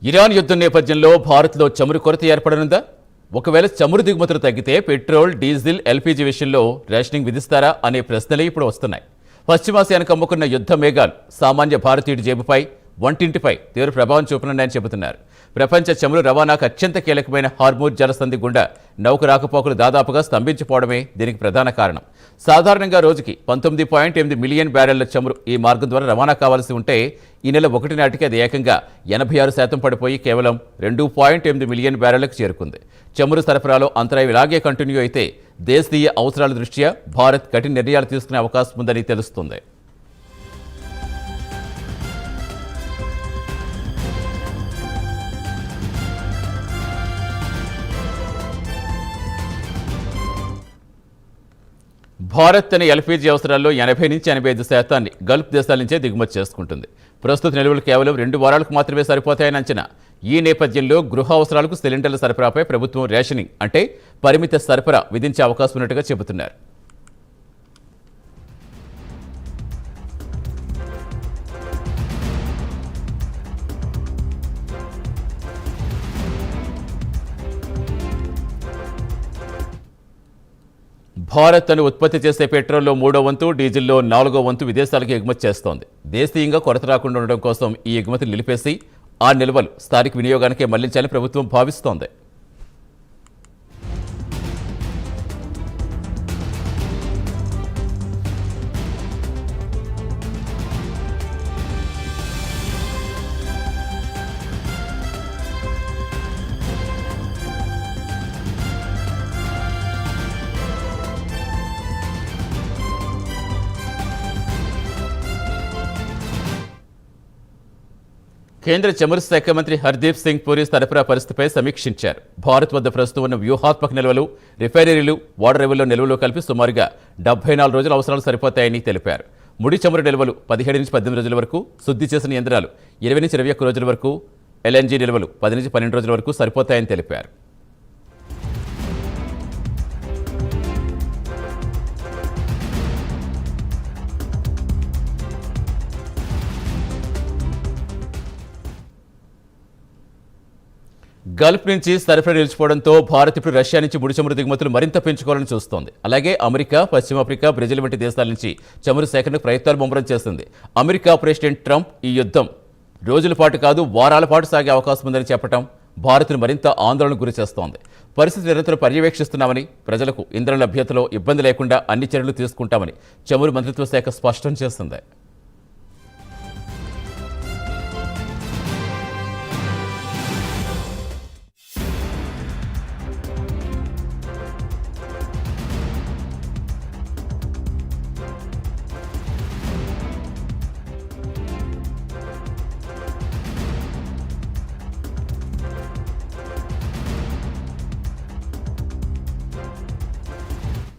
Iran యుద్ధం నేపథ్యంలో భారత్లో చమురు కొరత ఏర్పడనుందా? ఒకవేళ చమురు దిగుమతులు తగ్గితే పెట్రోల్, డీజిల్, ఎల్పీజీ విషయంలో రేషనింగ్ విధిస్తారా అనే ప్రశ్నలే ఇప్పుడు వస్తున్నాయి. పశ్చిమాసియాను కమ్ముకున్న యుద్ధ మేఘాలు సామాన్య భారతీయుడి జేబుపై, వంటింటిపై తీవ్ర ప్రభావం చూపనున్నాయని చెబుతున్నారు. ప్రపంచ చమురు రవాణాకు అత్యంత కీలకమైన హార్మూజ్ జలసంధి గుండా నౌక రాకపోకలు దాదాపుగా స్తంభించిపోవడమే దీనికి ప్రధాన కారణం. సాధారణంగా రోజుకి 19.8 మిలియన్ బ్యారెళ్ల చమురు ఈ మార్గం ద్వారా రవాణా కావాల్సి ఉంటే ఈ నెల 1 నాటికి అది ఏకంగా 86% పడిపోయి కేవలం 2.8 మిలియన్ బ్యారెళ్లకు చేరుకుంది. చమురు సరఫరాలో అంతరాయం ఇలాగే కంటిన్యూ అయితే దేశీయ అవసరాల దృష్ట్యా భారత్ కఠిన నిర్ణయాలు తీసుకునే అవకాశం ఉందని తెలుస్తుంది. భారత్ తన ఎల్పీజీ అవసరాల్లో 80 నుంచి 85% గల్ఫ్ దేశాల నుంచే దిగుమతి చేసుకుంటుంది. ప్రస్తుత నిల్వలు కేవలం 2 వారాలకు మాత్రమే సరిపోతాయని అంచనా. ఈ నేపథ్యంలో గృహ అవసరాలకు సిలిండర్ల సరఫరాపై ప్రభుత్వం రేషనింగ్ అంటే పరిమిత సరఫరా విధించే అవకాశం ఉన్నట్టుగా చెబుతున్నారు. భారత్ తను ఉత్పత్తి చేసే పెట్రోల్లో 3వ వంతు, డీజిల్లో 4వ వంతు విదేశాలకు ఎగుమతి చేస్తోంది. దేశీయంగా కొరత రాకుండా ఉండడం కోసం ఈ ఎగుమతిని నిలిపేసి ఆ నిల్వలు స్థానిక వినియోగానికే మళ్లించాలని ప్రభుత్వం భావిస్తోంది. కేంద్ర చమురు శాఖ మంత్రి హర్దీప్ సింగ్ పూరి సరఫరా పరిస్థితిపై సమీక్షించారు. భారత్ వద్ద ప్రస్తుతం ఉన్న వ్యూహాత్మక నిల్వలు, రిఫైనరీలు, వాటర్ లెవెల్లో నిల్వలు కలిపి సుమారుగా 74 రోజుల అవసరాలు సరిపోతాయని తెలిపారు. ముడి చమురు నిల్వలు 17 నుంచి 18 రోజుల వరకు, శుద్ధి చేసిన యంత్రాలు 20 నుంచి 21 రోజుల వరకు, ఎల్ఎన్జీ నిల్వలు 10 నుంచి 12 రోజుల వరకు సరిపోతాయని తెలిపారు. గల్ఫ్ నుంచి సరఫరా నిలిచిపోవడంతో భారత్ ఇప్పుడు రష్యా నుంచి ముడి చమురు దిగుమతులు మరింత పెంచుకోవాలని చూస్తోంది. అలాగే అమెరికా, పశ్చిమాఫ్రికా, బ్రెజిల్ వంటి దేశాల నుంచి చమురు సేకరణకు ప్రయత్నాలు ముమ్మరం చేస్తుంది. అమెరికా ప్రెసిడెంట్ ట్రంప్ ఈ యుద్ధం రోజుల పాటు కాదు, వారాల పాటు సాగే అవకాశం ఉందని చెప్పడం భారత్ను మరింత ఆందోళనకు గురి చేస్తోంది. పరిస్థితి నిరంతరం పర్యవేక్షిస్తున్నామని, ప్రజలకు ఇంధన లభ్యతలో ఇబ్బంది లేకుండా అన్ని చర్యలు తీసుకుంటామని చమురు మంత్రిత్వ శాఖ స్పష్టం చేస్తుంది.